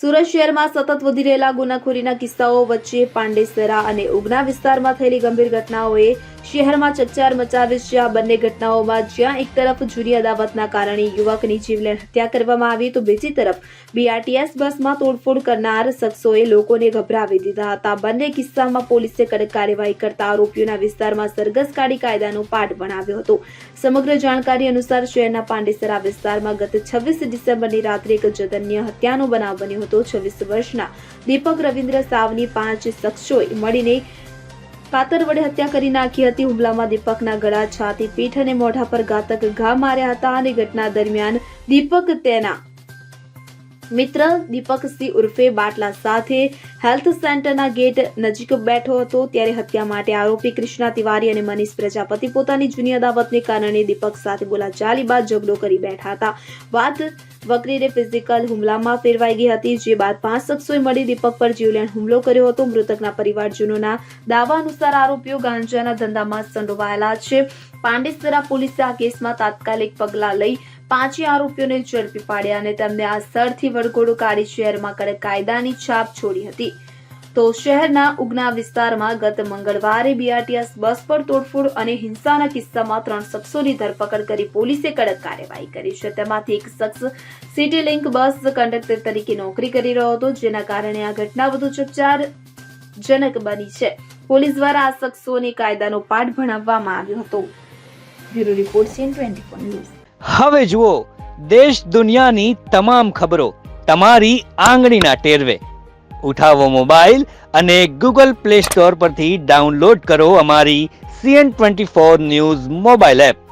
સુરત શહેરમાં સતત વધી રહેલા ગુનાખોરીના કિસ્સાઓ વચ્ચે પાંડેસરા અને ઉગના વિસ્તારમાં થયેલી ગંભીર ઘટનાઓએ શહેરમાં ચકચાર મચાવી છે। આ બંને ઘટનાઓમાં જ્યાં એક તરફ જૂની અદાવતના કારણે યુવકની જીવલેણ હત્યા કરવામાં આવી તો બીજી તરફ બીઆરટીએસ બસમાં તોડફોડ કરનાર શખ્સોએ લોકોને ગભરાવી દીધા હતા। બંને કિસ્સામાં પોલીસે કડક કાર્યવાહી કરતા આરોપીઓના વિસ્તારમાં સરઘસ કાઢી કાયદાનો પાઠ ભણાવ્યો હતો। સમગ્ર જાણકારી અનુસાર શહેરના પાંડેસરા વિસ્તારમાં ગત 26 ડિસેમ્બરની રાત્રે એક જઘન્ય હત્યાનો બનાવ બન્યો હતો। 26 વર્ષના દીપક રવિન્દ્ર સાવની 5 શખ્સોએ મળીને કાતર વડે હત્યા કરી નાખી હતી। હુમલામાં દીપકના ગળા, છાતી, પીઠ અને મોઢા પર ઘાતક ઘા માર્યા હતા અને ઘટના દરમિયાન દીપક તેના મિત્ર દીપકસિંહ ઉર્ફે બાટલા સાથે હેલ્થ સેન્ટરના ગેટ નજીક બેઠો હતો ત્યારે હત્યા માટે આરોપી કૃષ્ણા તિવારી અને મનીષ પ્રજાપતિ પોતાની જૂની અદાવતને કારણે દીપક સાથે બોલાચાલી બાદ ઝઘડો કરી બેઠા હતા। વાત વકરીને ફિઝિકલ હુમલામાં ફેરવાઈ ગઈ હતી, જે બાદ 5 શખ્સોએ મળી દીપક પર જીવલેણ હુમલો કર્યો હતો। મૃતકના પરિવારજનોના દાવા અનુસાર આરોપીઓ ગાંજાના ધંધામાં સંડોવાયેલા છે। પાંડેસરા પોલીસે આ કેસમાં તાત્કાલિક પગલાં લઈ 5 આરોપીઓને ઝડપી પાડ્યા અને તેમને આ સ્થળથી વરઘોડો કાઢી શહેરમાં કડક કાયદાની છાપ છોડી હતી। તો શહેરના ઉગના વિસ્તારમાં ગત મંગળવારે બીઆરટીએસ બસ પર તોડફોડ અને હિંસાના કિસ્સામાં 3 શખ્સોની ધરપકડ કરી પોલીસે કડક કાર્યવાહી કરી છે। તેમાંથી એક શખ્સ સિટી લિંક બસ કંડક્ટર તરીકે નોકરી કરી રહ્યો હતો, જેના કારણે આ ઘટના વધુ ચકચારજનક બની છે। પોલીસ દ્વારા આ શખ્સોને કાયદાનો પાઠ ભણાવવામાં આવ્યો હતો। Bureau report CN24 news. હવે જુઓ દેશ દુનિયાની તમામ ખબરો તમારી આંગળીના ટેરવે। ઉઠાવો મોબાઈલ અને ગૂગલ પ્લે સ્ટોર પરથી ડાઉનલોડ કરો અમારી CN24 ન્યૂઝ મોબાઈલ એપ।